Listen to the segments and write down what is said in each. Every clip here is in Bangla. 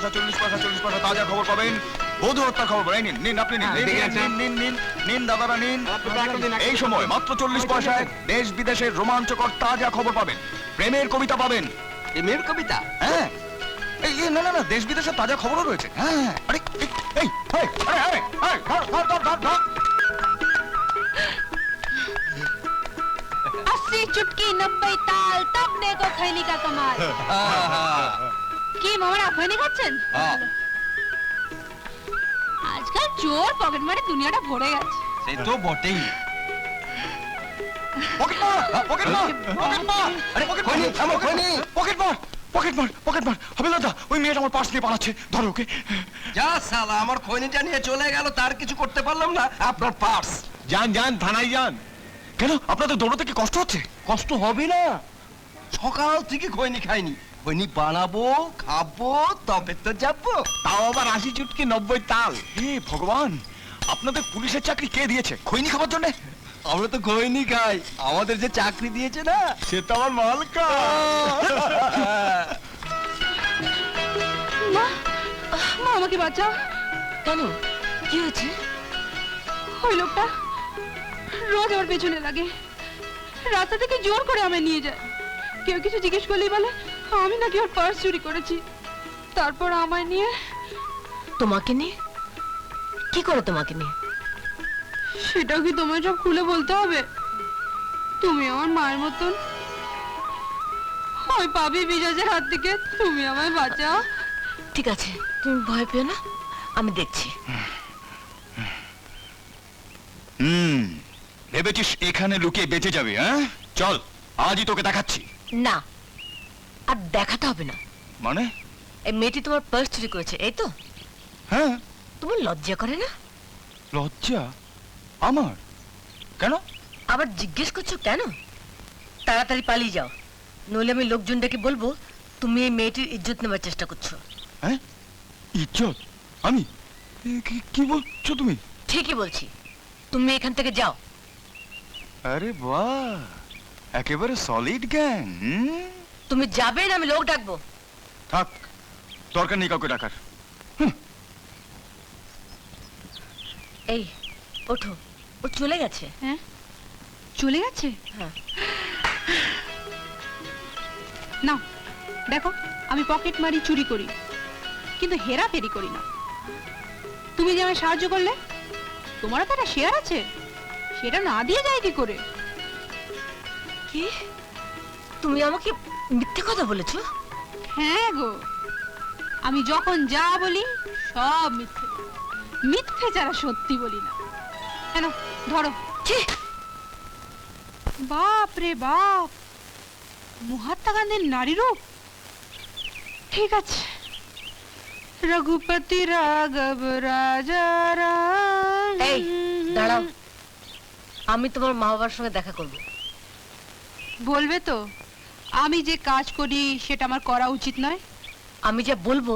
পয়সা 40 পয়সা তাজা খবর পাবেন। বধূ হত্যার খবর পাবেন। নিন আপনি নিন নিন দাদারা নিন। এই সময় মাত্র 40 পয়সায় দেশ বিদেশের রোমাঞ্চকর তাজা খবর পাবেন। প্রেমের কবিতা পাবেন। প্রেমের কবিতা? হ্যাঁ, এই না না না, দেশ বিদেশের তাজা খবরও রয়েছে। হ্যাঁ, আরে এই ধর। 80 चुटकी 90 ताल तब देखो खैनी का कमाल। কি মামারা খৈনি খাচ্ছেন? আজকাল চোর পকেট মারে দুনিয়াটা ভরে গেছে। সে তো বটেই। পকেট মার। আরে পকেট মার। হাবিলদার, ওই মেয়েটা আমার পার্স নিয়ে পালাচ্ছে, ধরো ওকে। যা শালা, আমার খৈনিটা নিয়ে চলে গেল, তার কিছু করতে পারলাম না। আপনার পার্স। যান থানায় যান। কেন, আপনাদের দৌড়তে কি কষ্ট হচ্ছে? কষ্ট হবে না, সকাল থেকে খৈনি খাইনি। খৈনি বানাবো, খাবো, তবে তো যাবো। তাও আবার 80 চুটকি 90 তাল। হে ভগবান, আপনাদের পুলিশের চাকরি কে দিয়েছে খৈনি খাবার জন্য? আমরা তো খৈনি খাই, আমাদের যে চাকরি দিয়েছে না, সে তো আমার মালকা। মা মা আমাকে বাঁচাও। কেন, কি হয়েছে? ওই লোকটা রোজ আমার পেছনে লাগে, রাস্তা থেকে জোর করে আমায় নিয়ে যায়। কেউ কিছু জিজ্ঞেস করলেই বলে আমি নাকি ওর পার্স চুরি করেছি। তারপর আমায় নিয়ে। তোমাকে নিয়ে? কি করে তোমাকে নিয়ে? সেটাও কি তোমায় সব খুলে বলতে হবে? তুমি আমার মায়ের মতন, ওই পাবি বিজাজের হাত থেকে তুমি আমায় বাঁচাও। ঠিক আছে, তুমি ভয় পেও না, আমি দেখছি। ভেবেছিস এখানে লুকিয়ে বেঁচে যাবে? হ্যাঁ, চল আজই তোকে দেখাচ্ছি। না, আর দেখাতে হবে না। মানে? এই মেয়েটি তোমার পার্স চুরি করেছে, এই তো? হ্যাঁ। তোমার লজ্জা করে না? লজ্জা আমার? কেন? আবার জিজ্ঞেস করছো কেন? তাড়াতাড়ি পালিয়ে যাও, নইলে আমি লোকজন ডেকে বলবো তুমি এই মেয়েটির ইজ্জত নেবার চেষ্টা করছো। হ্যাঁ, ইজ্জত? আমি? কি বলছো তুমি? ঠিকই বলছি, তুমি এখান থেকে যাও। আরে বাহ, একেবারে সলিড গ্যাং। তুমি যাবে না আমি লোক ডাকবো? থাক, দরকার নেই কাউকে ডাকার। এই ওঠো, ও চলে গেছে। হ্যাঁ, চলে গেছে? হ্যাঁ। না দেখো, আমি পকেট মারি, চুরি করি, কিন্তু হেরাফেরি করি না। তুমি যে আমায় সাহায্য করলে, তোমারও তো একটা শেয়ার আছে, সেটা না দিয়ে যায় কি করে? কি, তুমি আমাকে মিথ্যে কথা বলেছো? হ্যাঁ গো, আমি যখন যা বলি সব মিথ্যে, মিথ্যে যারা সত্যি বলি না। কেন, ধরো। বাপ রে বাপ, মহাত্মা গান্ধীর নারী রূপ। ঠিক আছে, রঘুপতি রাঘব রাজা রাম। এই দাঁড়াও, আমি তোমার মা বাবার সঙ্গে দেখা করব। বলবে তো আমি যে কাজ করি সেটা আমার করা উচিত নয়? আমি যা বলবো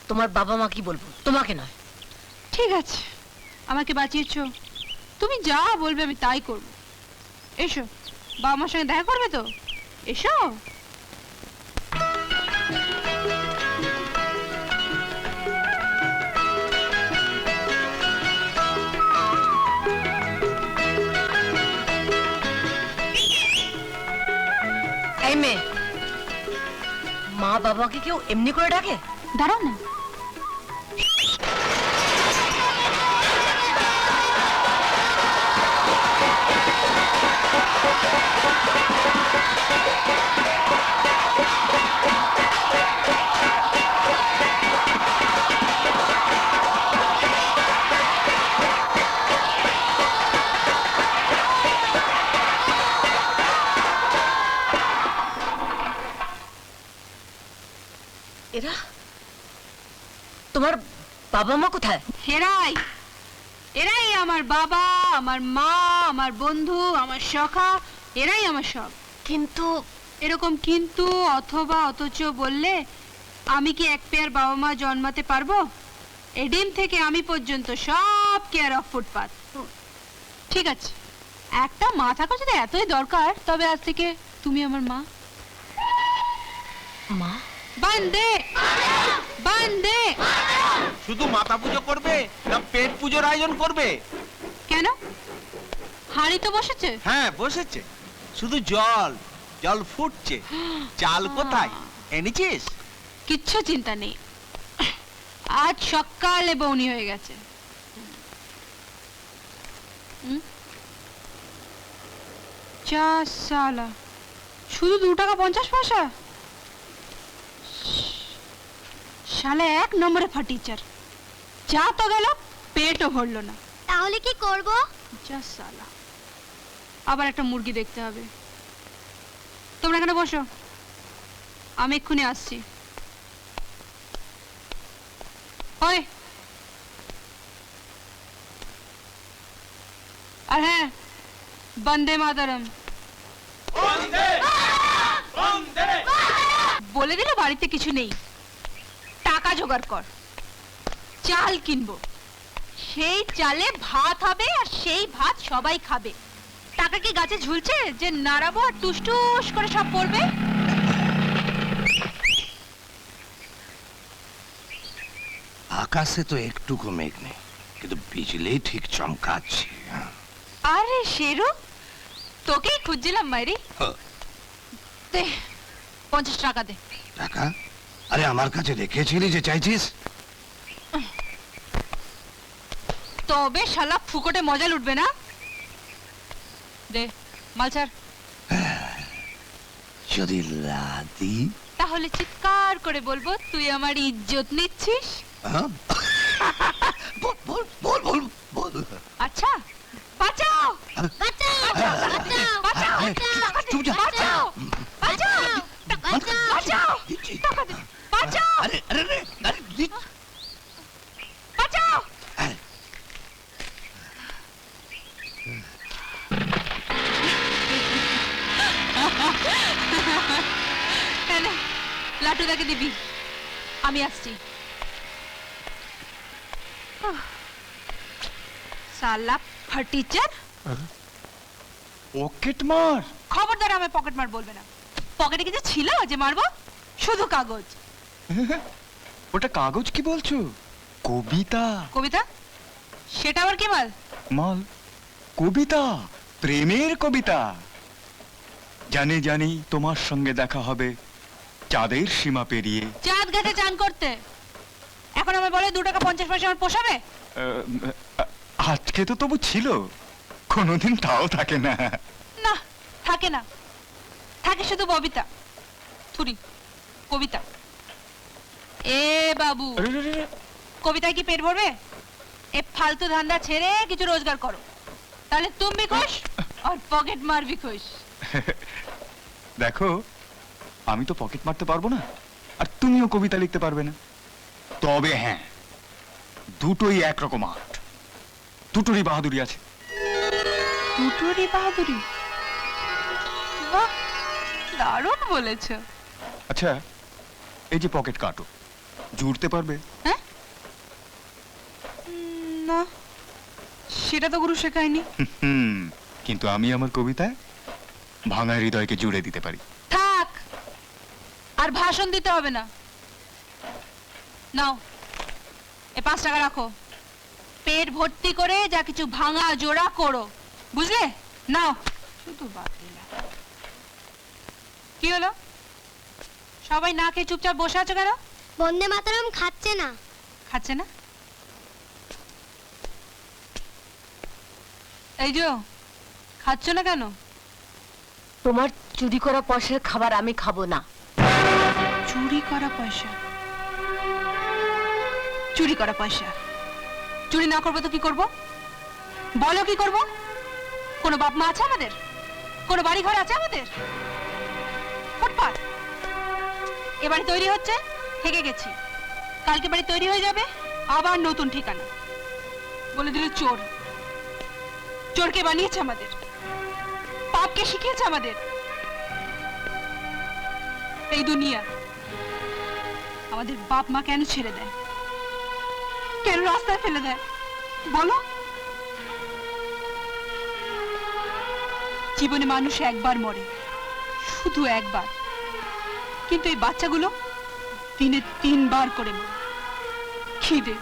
তোমার বাবা মা কি বলবো, তোমাকে নয়। ঠিক আছে, আমাকে বাঁচিয়েছো, তুমি যা বলবে আমি তাই করব। এসো, বাবা মার সঙ্গে দেখা করবে তো? এসো। এই মেয়ে, মা বাবাকে কেউ এমনি করে ডাকে? দাঁড়াও না। এরা তোমার বাবা মা কোথায়? এরাই এরাই আমার বাবা, আমার মা, আমার বন্ধু, আমার সখা, এরাই আমার সব। কিন্তু এরকম কিন্তু অথবা অথচ বললে আমি কি এক পেয়ার বাবা মা জন্মাতে পারবো? এই ডিম থেকে আমি পর্যন্ত সব কেয়ার অফ ফুটপাত। ঠিক আছে, একটা মা থাকা যদি এতই দরকার, তবে আজ থেকে তুমি আমার মা। মা? বন্দে বন্দে শুধু মাথা পুজো করবে না পেট পুজোর আয়োজন করবে? কেন? হাঁড়ি তো বসেছে। হ্যাঁ বসেছে, শুধু জল জল ফুটছে। চাল কোথায় এনেছিস? কিচ্ছু চিন্তা নেই, আজ সকালে বউনি হয়ে গেছে। যা সালা, শুধু 2 টাকা 50 পয়সা। শালা 1 নম্বরে ফার্টিচার। যা তো গেল, পেটও ভরলো না। তাহলে কি করব? যা সালা, আবার একটা মুরগি দেখতে হবে। তোমরা এখানে বসো, আমি এক্ষুনি আসছি। ওই, আর হ্যাঁ, বন্দে মাতরম। বলে দিল বাড়িতে কিছু নেই, টাকা জোগাড় কর, চাল কিনবো, সেই চালে ভাত হবে আর সেই ভাত সবাই খাবে। টাকা কি গাছে ঝুলছে যে নাড়াবো আর টুস টুস করে সব পড়বে? আকাশে তো একটুকু মেঘ নেই, কিন্তু বিজলি ঠিক চমকাচ্ছে। আরে শেরু, তোকেই খুঁজছিলাম মাইরি। দে 50 টাকা দে। টাকা? আরে আমার কাছে রেখেছিলি যে চাইছিস। তবে শালা ফুকটে মজা লুটবে না। দে মাল ছাড়। যদি লাদি তাহলে চিৎকার করে বলবো তুই আমার ইজ্জত নিচ্ছিস। হ্যাঁ? বল বল বল বল বল। আচ্ছা, বাঁচাও বাঁচাও বাঁচাও বাঁচাও চুপ যা। বাঁচাও বাঁচাও বাঁচাও টাকা দে, বাঁচাও আরে আরে আরে আরে বাঁচাও। আরে, কেন লাটুদাকে দিবি? আমি আসছি। সালা ফার্টিচার। পকেট মার? খবরদার আমি পকেট মার বলবে না। পকেটে কিছু ছিল যে মারবো? শুধু কাগজ। ওটা কাগজ কি বলছো? কবিতা। কবিতা? সেটা আবার কি মাল? মাল কবিতা, প্রেমের কবিতা। জানি জানি তোমার সঙ্গে দেখা হবে চাঁদের সীমা পেরিয়ে। চাঁদ গেছে চান করতে, এখন আমার বলে 2 টাকা 50 পয়সা আমার পোষাবে? আজকে তো তবু ছিল, কোনোদিন তাও থাকে না। না, থাকে না, থাকে শুধু ববিতা থুরি কবিতা। এ বাবু, আরে, আরে, আরে, কবিতায় কি পেট ভরবে? এ ফালতু ধান্দা ছেড়ে কিছু রোজগার করো, তাহলে তুমি भी खुश और পকেট মার भी खुश। দেখো, আমি তো পকেট মারতে পারবো না, আর তুমিও কবিতা লিখতে পারবে না। তবে হ্যাঁ, দুটোই একরকম আর্ট, দুটোরই বাহাদুরি আছে। দুটোরই বাহাদুরি? বাহ, দারুণ বলেছো। আচ্ছা, এই যে পকেট কাটো, জুড়তে পারবে? হ্যাঁ? না, সেটা তো গুরু শেখায়নি। হুম, কিন্তু আমি আমার কবিতায় ভাঙা হৃদয়কে জুড়ে দিতে পারি। থাক, আর ভাষণ দিতে হবে না। নাও, এ 5 টাকা রাখো, পেট ভর্তি করে যা কিছু ভাঙা জোড়া করো, বুঝলে? নাও। শুধু বাকি না। কি হলো, সবাই না খেয়ে চুপচাপ বসে আছো কেন? বন্দে মাতরম খাচ্ছে না। খাচ্ছে না? এই যে, খাচ্ছ না কেন? তোমার চুরি করা পয়সার খাবার আমি খাবো না। চুরি করা পয়সা? চুরি করা পয়সা? চুরি না করবো তো কি করব? বলো কি করব? কোনো বাপ মা আছে আমাদের? কোনো বাড়ি ঘর আছে আমাদের? ফুটপাত। এ বাড়ি তৈরি হচ্ছে, থেকে গেছি, কালকে বাড়ি তৈরি হয়ে যাবে, আবার নতুন ঠিকানা। বলে দিল চোর। চোরকে বানিয়েছে আমাদের, পাপকে শিখিয়েছে আমাদের। এই দুনিয়া আমাদের বাপ মা কেন ছেড়ে দেয়, কেন রাস্তায় ফেলে দেয় বলো? জীবনে মানুষ একবার মরে, শুধু একবার, কিন্তু এই বাচ্চাগুলো দিনে 3 বার করে মরে। খিদে,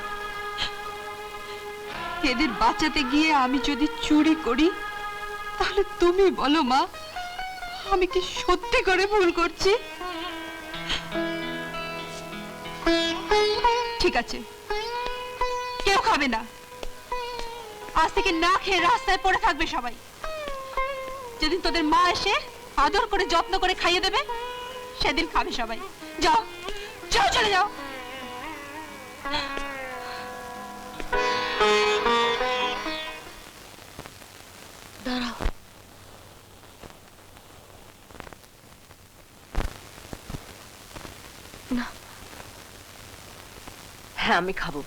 এদের বাঁচাতে গিয়ে আমি যদি চুরি করি তাহলে তুমি বলো মা, আমি কি সত্যি করে ভুল করছি? ঠিক আছে, কেউ খাবে না। আজ থেকে না খেয়ে রাস্তায় পড়ে থাকবে সবাই। যেদিন তোদের মা এসে আদর করে যত্ন করে খাইয়ে দেবে সেদিন খাবে সবাই। যাও যাও, চলে যাও। দাঁড়াও, না, হ্যাঁ আমি খাবো।